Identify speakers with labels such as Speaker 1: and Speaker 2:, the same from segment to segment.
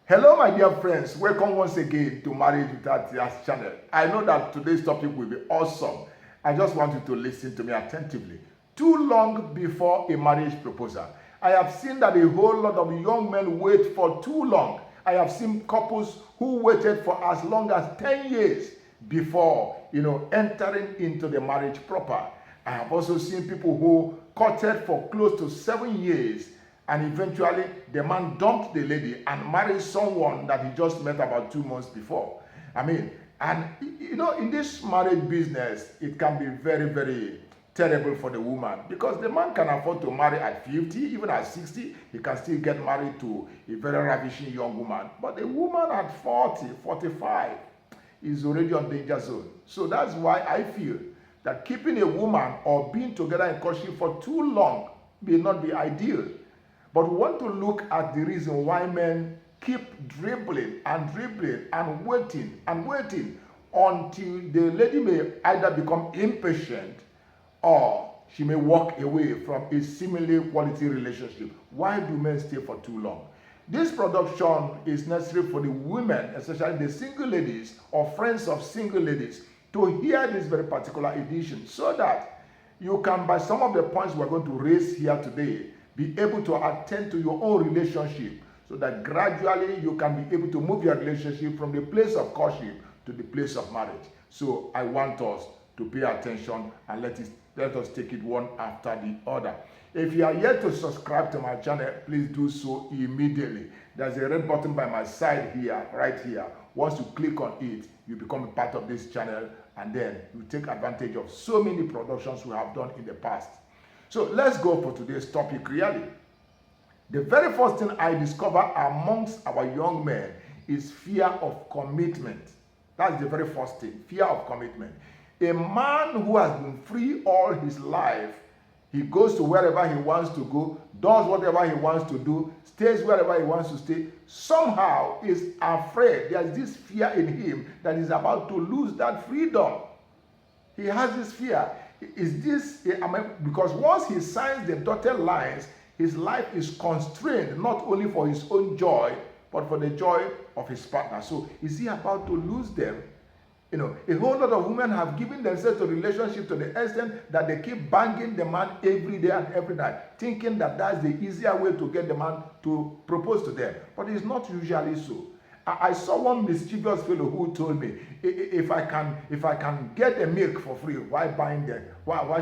Speaker 1: Hello, my dear friends. Welcome once again to Marriage Without Tears channel. I know that today's topic will be awesome. I just want you to listen to me attentively. Too long before a marriage proposal. I have seen that a whole lot of young men wait for too long. I have seen couples who waited for as long as 10 years before, entering into the marriage proper. I have also seen people who courted for close to 7 years, and eventually the man dumped the lady and married someone that he just met about 2 months before. In this marriage business, it can be very, very terrible for the woman, because the man can afford to marry at 50, even at 60, he can still get married to a very ravishing young woman. But a woman at 40, 45 is already on danger zone. So that's why I feel that keeping a woman or being together in courtship for too long may not be ideal. But we want to look at the reason why men keep dribbling and waiting until the lady may either become impatient or she may walk away from a similarly quality relationship. Why do men stay for too long? This production is necessary for the women, especially the single ladies or friends of single ladies, to hear this very particular edition, so that you can, by some of the points we're going to raise here today, be able to attend to your own relationship, so that gradually you can be able to move your relationship from the place of courtship to the place of marriage. So I want us to pay attention and let us take it one after the other. If you are yet to subscribe to my channel, please do so immediately. There's a red button by my side here, right here. Once you click on it, you become a part of this channel, and then you take advantage of so many productions we have done in the past. So let's go for today's topic really. The very first thing I discover amongst our young men is fear of commitment. That's the very first thing, fear of commitment. A man who has been free all his life, he goes to wherever he wants to go, does whatever he wants to do, stays wherever he wants to stay, somehow is afraid. There's this fear in him that he's about to lose that freedom. He has this fear. Because once he signs the dotted lines, his life is constrained not only for his own joy, but for the joy of his partner. So is he about to lose them? A whole lot of women have given themselves to relationship to the extent that they keep banging the man every day and every night, thinking that that's the easier way to get the man to propose to them. But it's not usually so. I saw one mischievous fellow who told me, if I can get the milk for free, why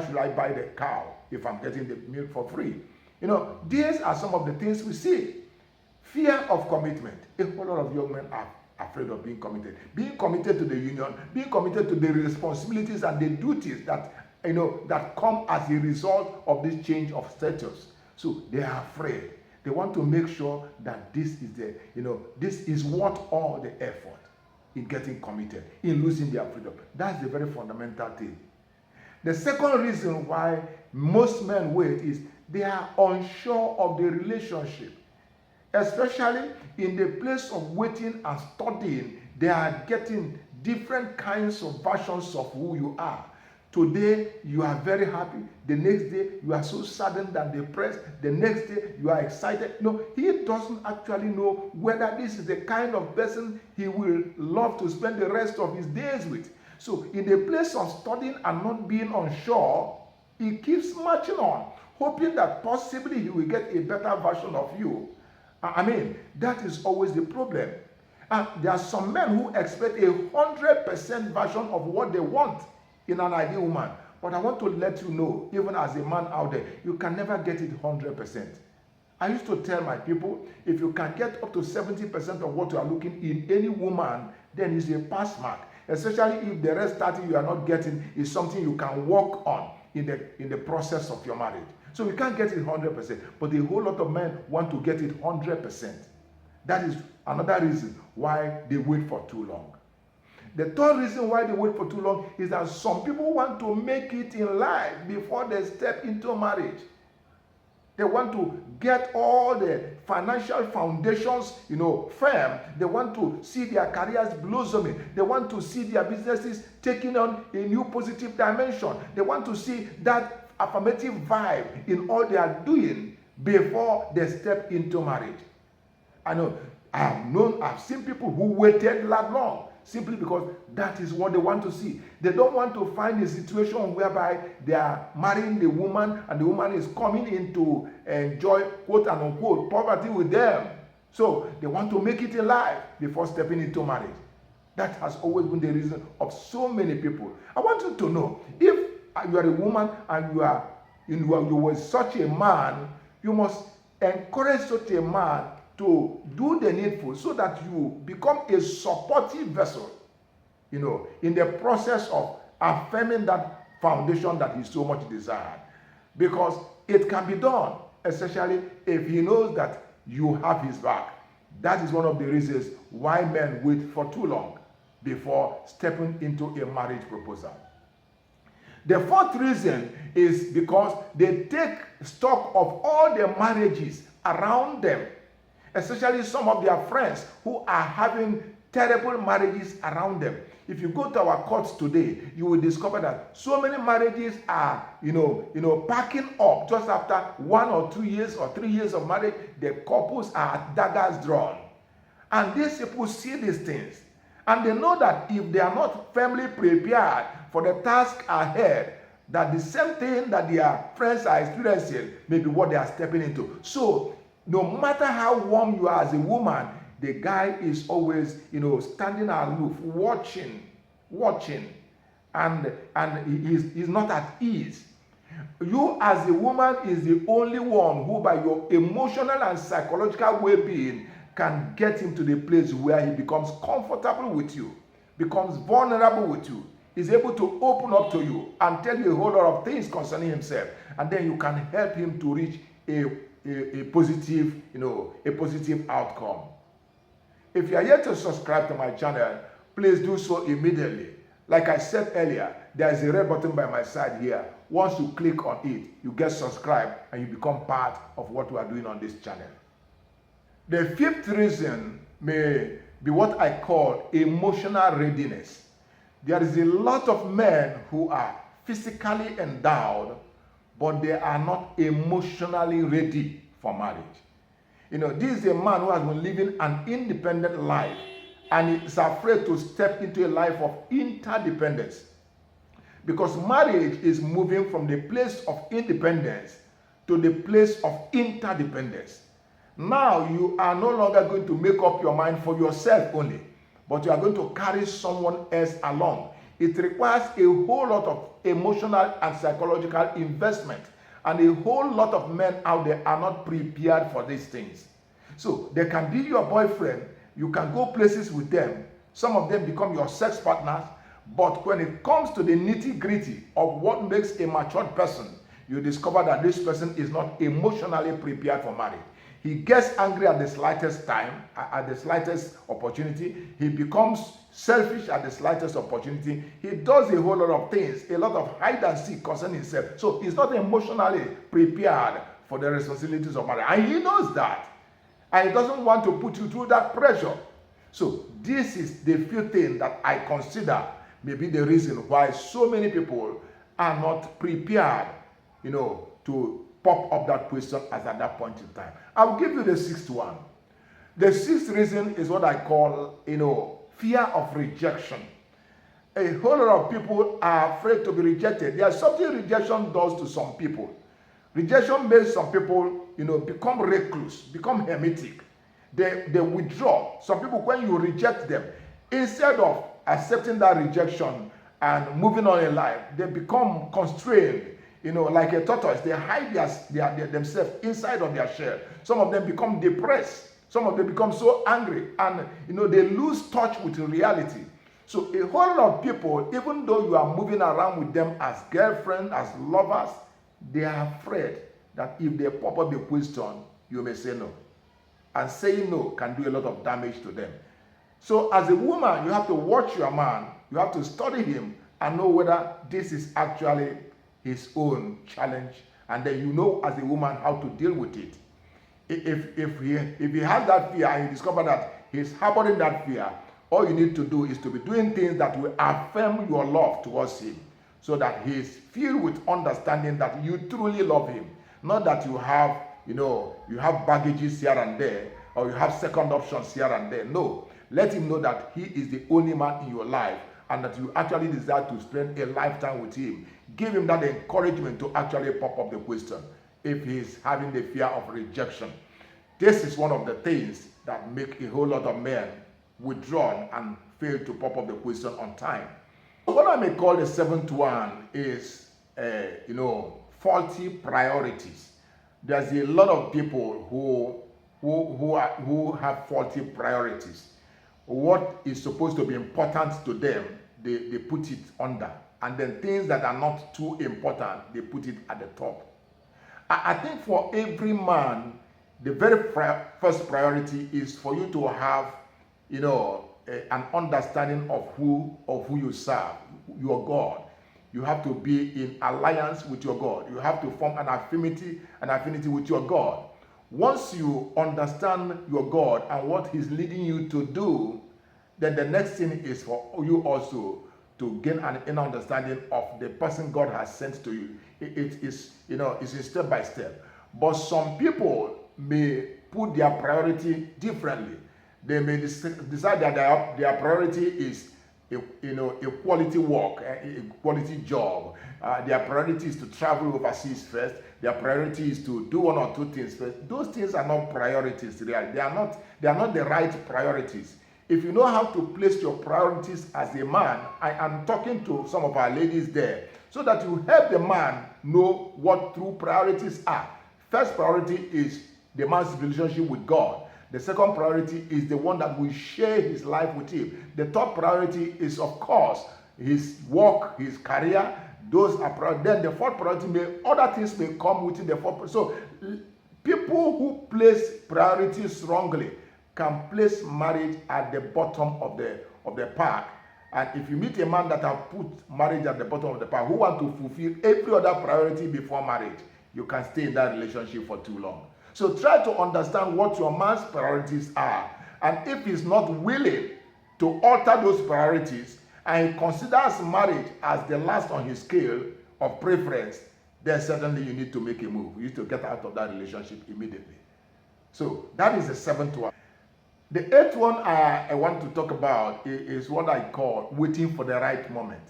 Speaker 1: should I buy the cow if I'm getting the milk for free? These are some of the things we see. Fear of commitment. A whole lot of young men are afraid of being committed to the union, being committed to the responsibilities and the duties that come as a result of this change of status. So they are afraid. They want to make sure that this is worth all the effort in getting committed, in losing their freedom. That's the very fundamental thing. The second reason why most men wait is they are unsure of the relationship. Especially in the place of waiting and studying, they are getting different kinds of versions of who you are. Today, you are very happy. The next day, you are so saddened and depressed. The next day, you are excited. No, he doesn't actually know whether this is the kind of person he will love to spend the rest of his days with. So, in the place of studying and not being unsure, he keeps marching on, hoping that possibly he will get a better version of you. That is always the problem. And there are some men who expect 100% version of what they want in an ideal woman. But I want to let you know, even as a man out there, you can never get it 100%. I used to tell my people, if you can get up to 70% of what you are looking in any woman, then it's a pass mark. Especially if the rest 30 you are not getting is something you can work on in the process of your marriage. So we can't get it 100%, but a whole lot of men want to get it 100%. That is another reason why they wait for too long. The third reason why they wait for too long is that some people want to make it in life before they step into marriage. They want to get all the financial foundations, firm. They want to see their careers blossoming. They want to see their businesses taking on a new positive dimension. They want to see that affirmative vibe in all they are doing before they step into marriage. I know I've seen people who waited that long simply because that is what they want to see. They don't want to find a situation whereby they are marrying the woman and the woman is coming in to enjoy quote and unquote poverty with them. So they want to make it in life before stepping into marriage. That has always been the reason of so many people. I want you to know, if you are a woman and you were such a man, you must encourage such a man to do the needful so that you become a supportive vessel, in the process of affirming that foundation that he so much desired. Because it can be done, especially if he knows that you have his back. That is one of the reasons why men wait for too long before stepping into a marriage proposal. The fourth reason is because they take stock of all the marriages around them, especially some of their friends who are having terrible marriages around them. If you go to our courts today, you will discover that so many marriages are, packing up just after 1 or 2 years or 3 years of marriage. The couples are daggers drawn. And these people see these things. And they know that if they are not firmly prepared for the task ahead, that the same thing that their friends are experiencing may be what they are stepping into. So, no matter how warm you are as a woman, the guy is always, standing aloof, watching, and he's not at ease. You as a woman is the only one who, by your emotional and psychological well-being, can get him to the place where he becomes comfortable with you, becomes vulnerable with you, is able to open up to you and tell you a whole lot of things concerning himself, and then you can help him to reach a positive outcome. If you are yet to subscribe to my channel, please do so immediately. Like I said earlier, there is a red button by my side here. Once you click on it, you get subscribed and you become part of what we are doing on this channel. The fifth reason may be what I call emotional readiness. There is a lot of men who are physically endowed, but they are not emotionally ready for marriage. This is a man who has been living an independent life and is afraid to step into a life of interdependence. Because marriage is moving from the place of independence to the place of interdependence. Now you are no longer going to make up your mind for yourself only, but you are going to carry someone else along. It requires a whole lot of emotional and psychological investment, and a whole lot of men out there are not prepared for these things. So they can be your boyfriend, you can go places with them, some of them become your sex partners, but when it comes to the nitty-gritty of what makes a matured person, you discover that this person is not emotionally prepared for marriage. He gets angry at the slightest time, at the slightest opportunity. He becomes selfish at the slightest opportunity. He does a whole lot of things, a lot of hide and seek concerning himself. So he's not emotionally prepared for the responsibilities of marriage. And he knows that. And he doesn't want to put you through that pressure. So this is the few things that I consider may be the reason why so many people are not prepared, to pop up that question as at that point in time. I'll give you the sixth one. The sixth reason is what I call, fear of rejection. A whole lot of people are afraid to be rejected. There's something rejection does to some people. Rejection makes some people, become recluse, become hermetic. They withdraw. Some people, when you reject them, instead of accepting that rejection and moving on in life, they become constrained. Like a tortoise, they hide themselves inside of their shell. Some of them become depressed. Some of them become so angry, and they lose touch with reality. So a whole lot of people, even though you are moving around with them as girlfriends, as lovers, they are afraid that if they pop up the question, you may say no. And saying no can do a lot of damage to them. So as a woman, you have to watch your man. You have to study him and know whether this is actually his own challenge, and then as a woman how to deal with it. If he has that fear and you discover that he's harboring that fear, all you need to do is to be doing things that will affirm your love towards him, so that he is filled with understanding that you truly love him, not that you have baggages here and there, or you have second options here and there. No. Let him know that he is the only man in your life and that you actually desire to spend a lifetime with him. Give him that encouragement to actually pop up the question if he is having the fear of rejection. This is one of the things that make a whole lot of men withdrawn and fail to pop up the question on time. What I may call the seventh one is, faulty priorities. There's a lot of people who have faulty priorities. What is supposed to be important to them, they put it under. And then things that are not too important, they put it at the top. I think for every man, the very first priority is for you to have, an understanding of who you serve, your God. You have to be in alliance with your God. You have to form an affinity with your God. Once you understand your God and what he's leading you to do, then the next thing is for you also to gain an inner understanding of the person God has sent to you. It's step by step. But some people may put their priority differently. They may decide that their priority is a quality work, a quality job. Their priority is to travel overseas first. Their priority is to do one or two things first. Those things are not priorities, really. They are not the right priorities. If you know how to place your priorities as a man, I am talking to some of our ladies there, so that you help the man know what true priorities are. First priority is the man's relationship with God. The second priority is the one that will share his life with him. The third priority is, of course, his work, his career. Those are priorities. Then the fourth priority other things may come within the fourth. So people who place priorities wrongly can place marriage at the bottom of the park. And if you meet a man that have put marriage at the bottom of the park, who want to fulfill every other priority before marriage, you can stay in that relationship for too long. So try to understand what your man's priorities are. And if he's not willing to alter those priorities and he considers marriage as the last on his scale of preference, then certainly you need to make a move. You need to get out of that relationship immediately. So that is the seventh one. The eighth one I want to talk about is what I call waiting for the right moment.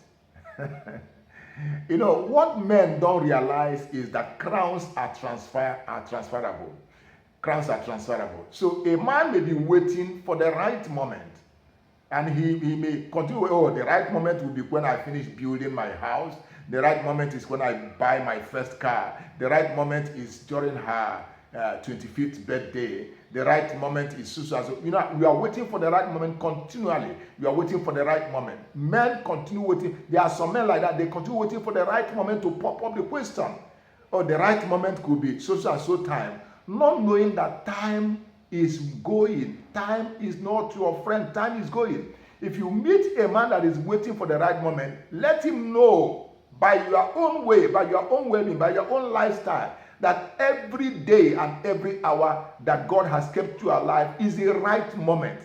Speaker 1: What men don't realize is that crowns are transferable. Crowns are transferable. So a man may be waiting for the right moment. And he may continue, the right moment will be when I finish building my house. The right moment is when I buy my first car. The right moment is during her 25th birthday. The right moment is so. We are waiting for the right moment continually. We are waiting for the right moment. Men continue waiting. There are some men like that. They continue waiting for the right moment to pop up the question. Or the right moment could be so and so time. Not knowing that time is going. Time is not your friend. Time is going. If you meet a man that is waiting for the right moment, let him know by your own way, by your own well-being, by your own lifestyle, that every day and every hour that God has kept you alive is the right moment.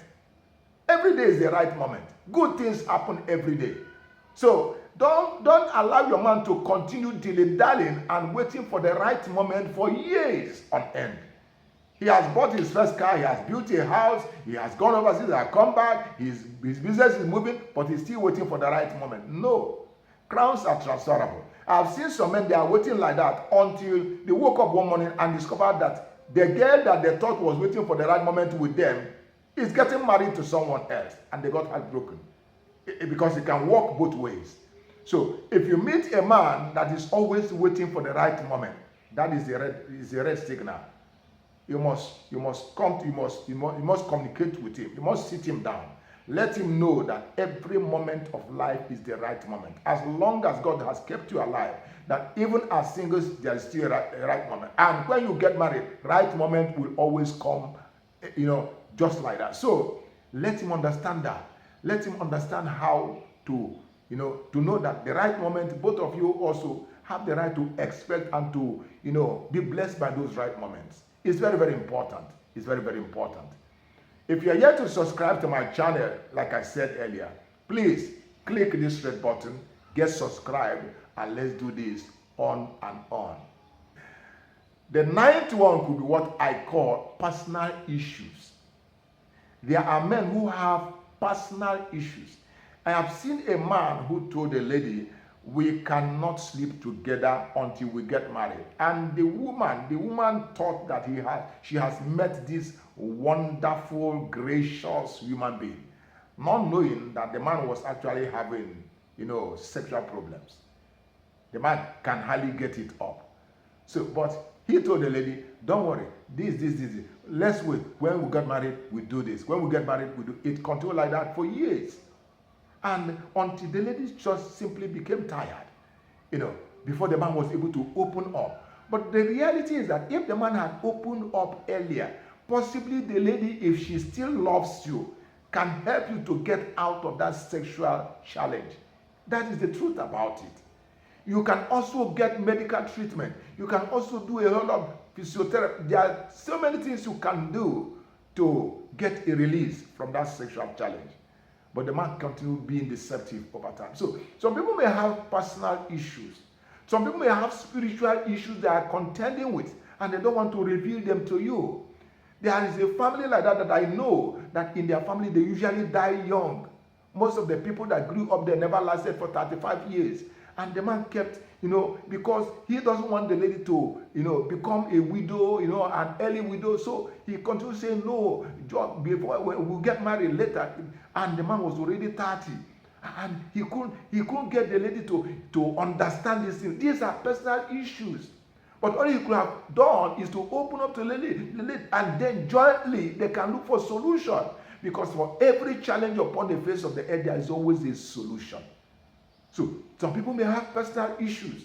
Speaker 1: Every day is the right moment. Good things happen every day. So don't allow your man to continue dilly-dallying and waiting for the right moment for years on end. He has bought his first car, he has built a house, he has gone overseas, he has come back, his business is moving, but he's still waiting for the right moment. No. Crowns are transferable. I've seen some men, they are waiting like that until they woke up one morning and discovered that the girl that they thought was waiting for the right moment with them is getting married to someone else, and they got heartbroken because it can work both ways. So if you meet a man that is always waiting for the right moment, that is the red signal. You must communicate with him. You must sit him down. Let him know that every moment of life is the right moment. As long as God has kept you alive, that even as singles, there is still a right moment. And when you get married, right moment will always come, just like that. So let him understand that. Let him understand how to know that the right moment, both of you also have the right to expect and to, be blessed by those right moments. It's very, very important. It's very, very important. If you're yet to subscribe to my channel, like I said earlier, please click this red button, get subscribed, and let's do this on and on. The ninth one could be what I call personal issues. There are men who have personal issues. I have seen a man who told a lady, we cannot sleep together until we get married. And the woman thought that she has met this wonderful, gracious human being, not knowing that the man was actually having, sexual problems. The man can hardly get it up. So, but he told the lady, don't worry, this. Let's wait. When we get married, we do this. When we get married, we do it. Continued like that for years. And until the lady just simply became tired, before the man was able to open up. But the reality is that if the man had opened up earlier, possibly the lady, if she still loves you, can help you to get out of that sexual challenge. That is the truth about it. You can also get medical treatment. You can also do a whole lot of physiotherapy. There are so many things you can do to get a release from that sexual challenge. But the man continues being deceptive over time. So some people may have personal issues. Some people may have spiritual issues they are contending with, and they don't want to reveal them to you. There is a family like that I know that in their family they usually die young. Most of the people that grew up there never lasted for 35 years. And the man kept, because he doesn't want the lady to, become a widow, an early widow. So he continued saying, no, before we'll get married later. And the man was already 30. And he couldn't get the lady to understand this thing. These are personal issues. But all he could have done is to open up to the lady, and then jointly they can look for a solution. Because for every challenge upon the face of the earth, there is always a solution. So some people may have personal issues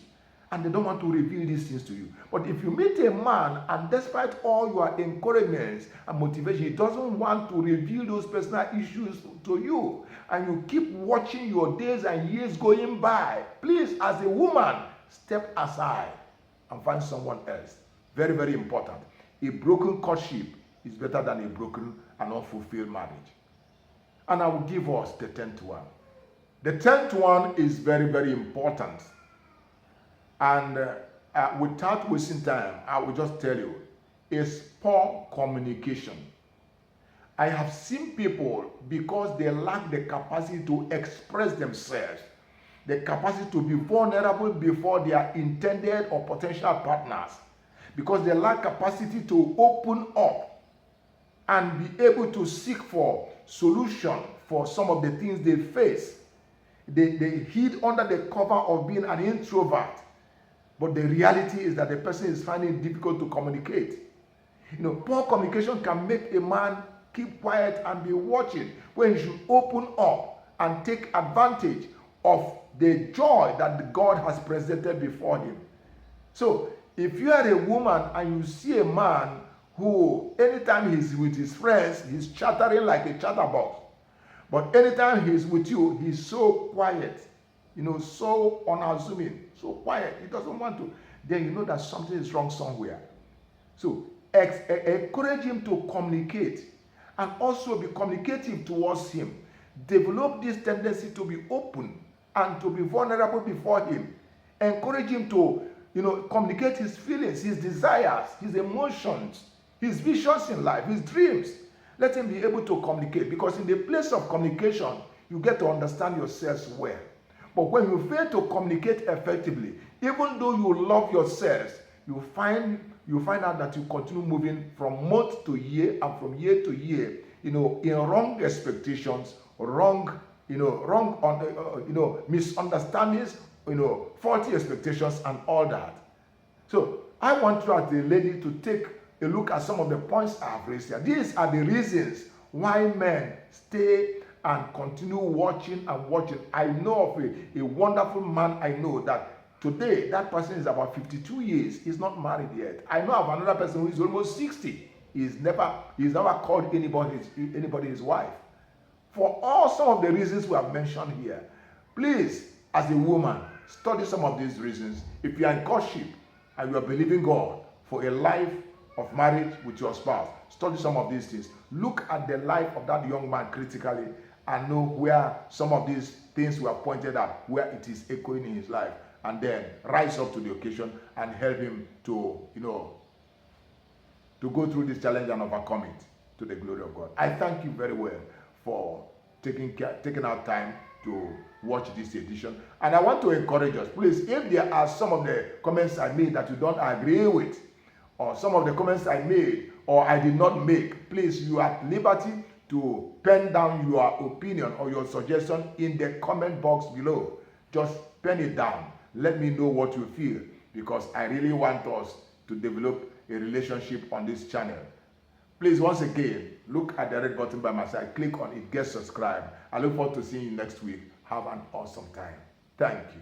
Speaker 1: and they don't want to reveal these things to you. But if you meet a man and despite all your encouragements and motivation, he doesn't want to reveal those personal issues to you, and you keep watching your days and years going by, please, as a woman, step aside and find someone else. Very, very important. A broken courtship is better than a broken and unfulfilled marriage. And I will give us the 10th one. The 10th one is very, very important. And without wasting time, I will just tell you, it's poor communication. I have seen people, because they lack the capacity to express themselves, the capacity to be vulnerable before their intended or potential partners, because they lack capacity to open up and be able to seek for solution for some of the things they face. They hid under the cover of being an introvert. But the reality is that the person is finding it difficult to communicate. Poor communication can make a man keep quiet and be watching when he should open up and take advantage of the joy that God has presented before him. So, if you are a woman and you see a man who, anytime he's with his friends, he's chattering like a chatterbox. But anytime he's with you, he's so quiet, so unassuming, so quiet. He doesn't want to. Then you know that something is wrong somewhere. So encourage him to communicate and also be communicative towards him. Develop this tendency to be open and to be vulnerable before him. Encourage him to, communicate his feelings, his desires, his emotions, his visions in life, his dreams. Let him be able to communicate, because in the place of communication, you get to understand yourselves well. But when you fail to communicate effectively, even though you love yourselves, you find out that you continue moving from month to year and from year to year, in wrong expectations, misunderstandings, faulty expectations and all that. So I want you as a lady to take a look at some of the points I have raised here. These are the reasons why men stay and continue watching and watching. I know of a wonderful man I know that today, that person is about 52 years. He's not married yet. I know of another person who is almost 60. He's never called anybody his wife. For all some of the reasons we have mentioned here, please, as a woman, study some of these reasons. If you are in courtship and you are believing God for a life of marriage with your spouse, study some of these things. Look at the life of that young man critically and know where some of these things were pointed out, where it is echoing in his life, and then rise up to the occasion and help him to go through this challenge and overcome it. to the glory of God. I thank you very well for taking out time to watch this edition. And I want to encourage us, please, if there are some of the comments I made that you don't agree with, or some of the comments I made or I did not make, please, you are at liberty to pen down your opinion or your suggestion in the comment box below. Just pen it down. Let me know what you feel, because I really want us to develop a relationship on this channel. Please, once again, look at the red button by my side. Click on it, get subscribed. I look forward to seeing you next week. Have an awesome time. Thank you.